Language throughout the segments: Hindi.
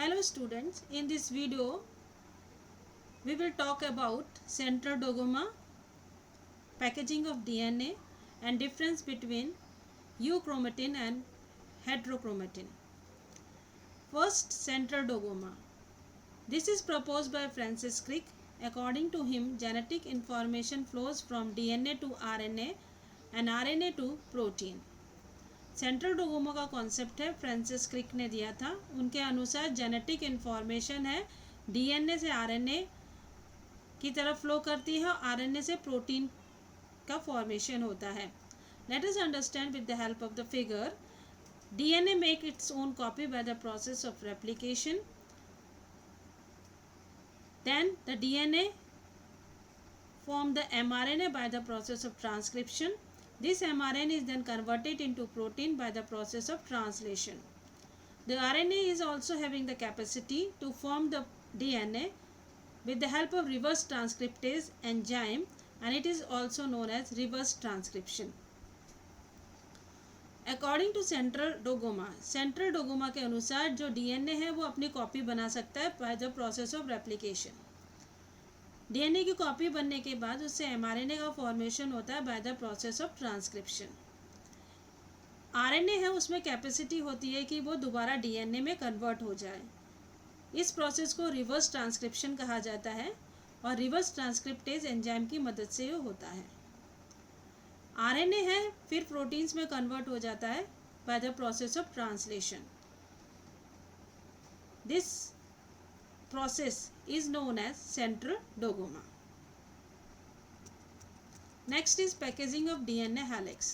Hello students, in this video we will talk about central dogma, packaging of DNA and difference between euchromatin and heterochromatin. First, central dogma. This is proposed by Francis Crick. According to him, genetic information flows from DNA to RNA and RNA to protein. Central dogma का कॉन्सेप्ट है फ्रांसिस क्रिक ने दिया था. उनके अनुसार जेनेटिक इन्फॉर्मेशन है डीएनए से आरएनए की तरफ फ्लो करती है और आरएनए से प्रोटीन का फॉर्मेशन होता है. Let us understand with the help of the figure. DNA make its own copy by the process of replication. Then the DNA form the mRNA by the process of transcription. This mRNA is then converted into protein by the process of translation. The RNA is also having the capacity to form the DNA with the help of reverse transcriptase enzyme, and it is also known as reverse transcription. According to central dogma के अनुसार जो DNA है वो अपनी कॉपी बना सकता है by the process of replication. DNA की कॉपी बनने के बाद उससे एमआरएनए का फॉर्मेशन होता है bye the process of transcription. RNA है उसमें कैपेसिटी होती है कि वो दोबारा डीएनए में कन्वर्ट हो जाए. इस प्रोसेस को रिवर्स ट्रांसक्रिप्शन कहा जाता है और रिवर्स ट्रांसक्रिप्टेज एंजाइम की मदद से ये होता है. आरएनए है फिर प्रोटीन्स में कन्वर्ट हो जाता है bye the process of translation. This process is known as central dogma. Next is packaging of DNA helix.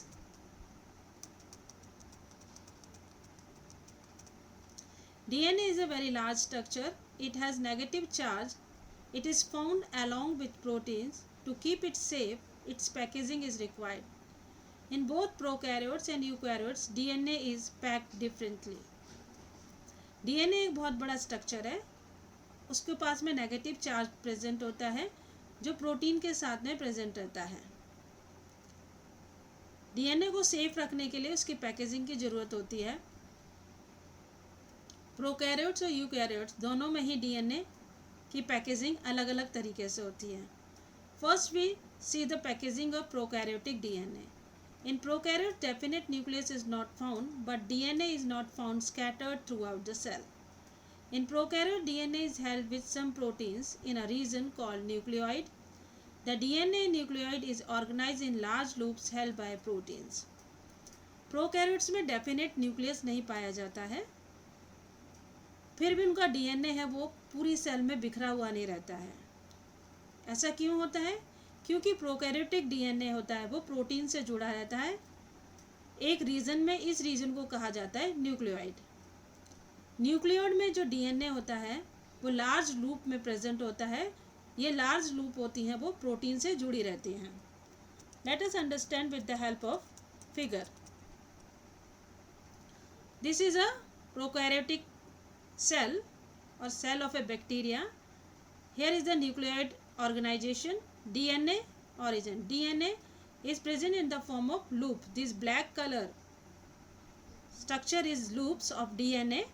DNA is a very large structure. It has negative charge. It is found along with proteins. To keep it safe, its packaging is required. In both prokaryotes and eukaryotes, DNA is packed differently. DNA एक बहुत बड़ा स्ट्रक्चर है. उसके पास में नेगेटिव चार्ज प्रेजेंट होता है जो प्रोटीन के साथ में प्रेजेंट रहता है. डीएनए को सेफ रखने के लिए उसकी पैकेजिंग की ज़रूरत होती है. प्रोकैरियोट्स और यूकैरियोट्स दोनों में ही डीएनए की पैकेजिंग अलग अलग तरीके से होती है. First we see the packaging of prokaryotic DNA. In prokaryote definite nucleus is not found but DNA is not found scattered throughout the cell. In prokaryote, DNA is held with some proteins in a region called nucleoid. The DNA nucleoid is organized in large loops held by proteins. Prokaryotes में definite nucleus नहीं पाया जाता है, फिर भी उनका DNA है वो पूरी सेल में बिखरा हुआ नहीं रहता है. ऐसा क्यों होता है? क्योंकि प्रोकैरियोटिक DNA होता है वो प्रोटीन से जुड़ा रहता है एक रीजन में. इस रीजन को कहा जाता है न्यूक्लियोइड. न्यूक्लियोइड में जो डीएनए होता है वो लार्ज लूप में प्रेजेंट होता है. ये लार्ज लूप होती हैं वो प्रोटीन से जुड़ी रहती हैं. Let us understand with the help of figure. This is a prokaryotic cell और cell of a bacteria. Here is the nucleoid organization. DNA origin. DNA is present in the form of loop. This black color structure is loops of DNA,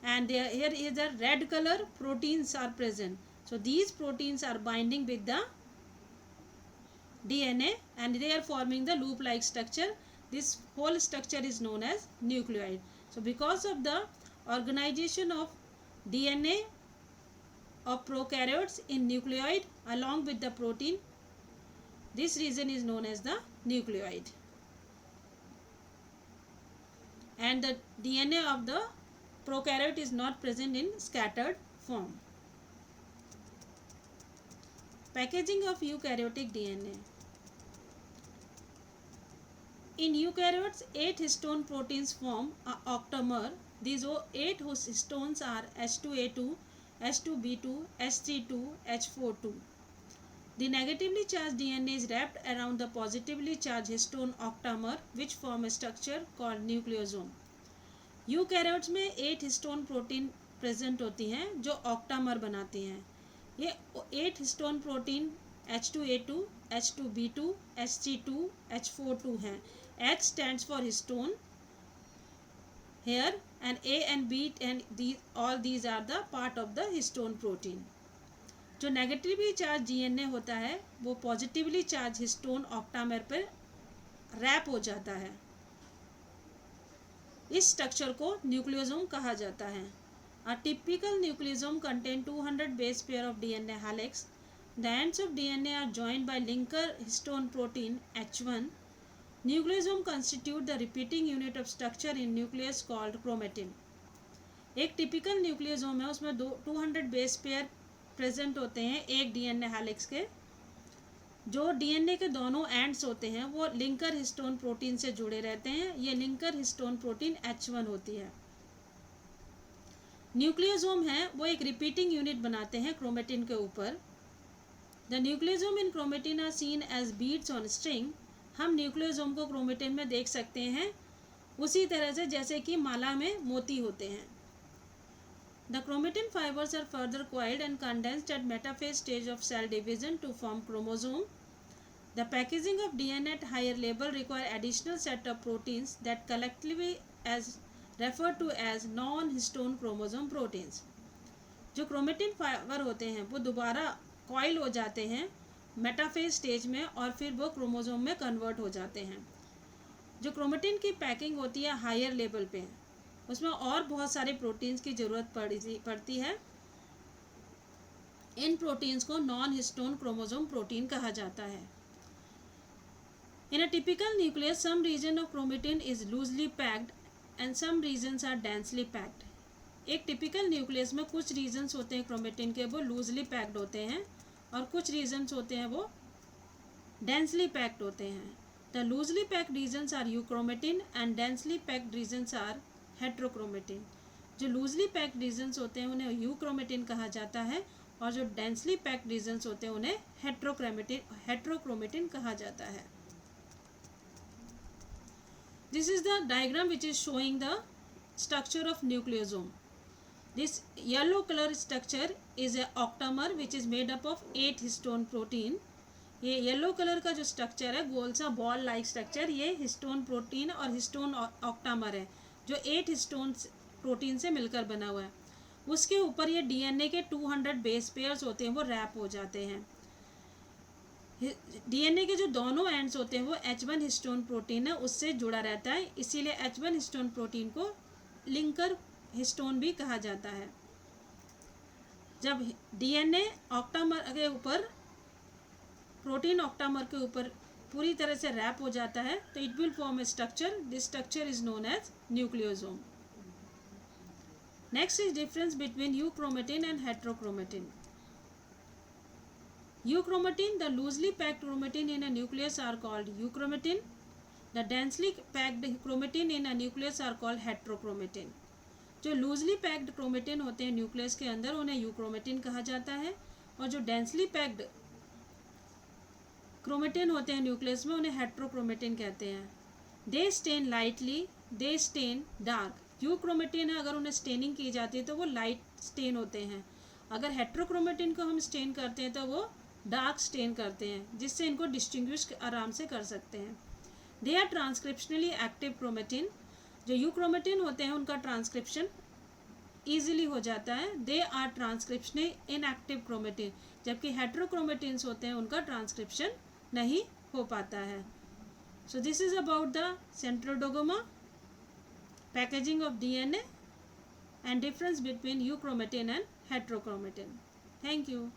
and here is the red color proteins are present. So these proteins are binding with the DNA and they are forming the loop like structure. This whole structure is known as nucleoid. So because of the organization of DNA of prokaryotes in nucleoid along with the protein, this region is known as the nucleoid, and the DNA of the prokaryote is not present in scattered form. Packaging of eukaryotic DNA. In eukaryotes, 8 histone proteins form an octamer. These 8 histones are H2A2, H2B2, H32, H42. The negatively charged DNA is wrapped around the positively charged histone octamer, which form a structure called nucleosome. Eukaryotes में 8 हिस्टोन प्रोटीन प्रेजेंट होती हैं जो ऑक्टामर बनाती हैं. ये 8 histone protein H2A2, H2B2, H32, H42 हैं. H stands for histone here, and A and B and all these are the part of the histone protein. जो नेगेटिवली चार्ज डीएनए होता है वो पॉजिटिवली चार्ज हिस्टोन ऑक्टामर पर रैप हो जाता है. इस स्ट्रक्चर को न्यूक्लियोसोम कहा जाता है. A typical nucleosome contains 200 base pair of DNA helix. The ends of DNA are joined by linker histone protein H1. Nucleosome constitute the repeating unit of structure in nucleus called chromatin. एक टिपिकल न्यूक्लियोसोम है, उसमें 200 बेस पेयर प्रेजेंट होते हैं एक डीएनए हेलिक्स के. जो डीएनए के दोनों एंड्स होते हैं वो लिंकर हिस्टोन प्रोटीन से जुड़े रहते हैं. ये लिंकर हिस्टोन प्रोटीन H1 होती है. न्यूक्लियोसोम है वो एक रिपीटिंग यूनिट बनाते हैं क्रोमेटिन के ऊपर. The nucleosome in chromatin are seen as beads on string. हम न्यूक्लियोसोम को क्रोमेटिन में देख सकते हैं उसी तरह से जैसे कि माला में मोती होते हैं. The chromatin fibres are further coiled and condensed at metaphase stage of cell division to form chromosome. The packaging of DNA at higher level require additional set of proteins that collectively as referred to as non-histone chromosome proteins. जो क्रोमेटिन फाइबर होते हैं वो दोबारा कॉइल हो जाते हैं मेटाफेज स्टेज में और फिर वो क्रोमोसोम में कन्वर्ट हो जाते हैं. जो क्रोमेटिन की पैकिंग होती है हायर लेवल पे, उसमें और बहुत सारे प्रोटीन्स की ज़रूरत पड़ती है. इन प्रोटीन्स को नॉन हिस्टोन क्रोमोसोम प्रोटीन कहा जाता है. In a typical nucleus some region of chromatin is loosely packed and some regions are densely packed. एक टिपिकल न्यूक्लियस में कुछ रीजन्स होते हैं क्रोमेटिन के वो लूजली पैक्ड होते हैं और कुछ रीजन्स होते हैं वो डेंसली पैक्ड होते हैं. The loosely packed regions are euchromatin and densely packed regions are heterochromatin. जो लूजली पैक्ड रीजन्स होते हैं उन्हें यूक्रोमेटिन कहा जाता है और जो डेंसली पैक्ड रीजन्स होते हैं उन्हें हेट्रोक्रोमेटिन कहा जाता है. This is the diagram which is showing the structure of nucleosome. This yellow color structure is a octamer which is made up of 8 histone protein. ये येलो कलर का जो स्ट्रक्चर है गोल सा बॉल लाइक स्ट्रक्चर, ये हिस्टोन प्रोटीन और हिस्टोन ऑक्टामर है जो 8 हिस्टोन प्रोटीन से मिलकर बना हुआ है. उसके ऊपर ये डीएनए के 200 बेस पेयर्स होते हैं वो रैप हो जाते हैं. डीएनए के जो दोनों एंड्स होते हैं वो H1 हिस्टोन प्रोटीन है उससे जुड़ा रहता है, इसीलिए H1 हिस्टोन प्रोटीन को लिंकर हिस्टोन भी कहा जाता है. जब डीएनए ऑक्टामर के ऊपर प्रोटीन ऑक्टामर के ऊपर पूरी तरह से रैप हो जाता है तो it will form a structure. This structure is known as nucleosome. Next is difference between euchromatin and heterochromatin. Euchromatin, the loosely packed chromatin in a nucleus are called euchromatin. The densely packed chromatin in a nucleus are called heterochromatin. जो लूजली पैक्ड क्रोमेटिन होते हैं न्यूक्लियस के अंदर उन्हें यूक्रोमेटिन कहा जाता है और जो डेंसली पैक्ड क्रोमेटिन होते हैं न्यूक्लियस में उन्हें हेट्रोक्रोमेटिन कहते हैं. दे स्टेन लाइटली, दे स्टेन डार्क. यूक्रोमेटिन है अगर उन्हें स्टेनिंग की जाती है तो वो लाइट स्टेन होते हैं. अगर हेट्रोक्रोमेटिन को हम स्टेन करते हैं तो वो डार्क स्टेन करते हैं जिससे इनको डिस्टिंग्विश आराम से कर सकते हैं. They are transcriptionally active chromatin. जो यूक्रोमेटिन होते हैं उनका ट्रांसक्रिप्शन ईजिली हो जाता है. They are transcriptionally inactive chromatin. जबकि हेट्रोक्रोमेटिन्स होते हैं उनका ट्रांसक्रिप्शन नहीं हो पाता है. So this is about the central dogma, packaging of DNA and difference between euchromatin and heterochromatin. Thank you.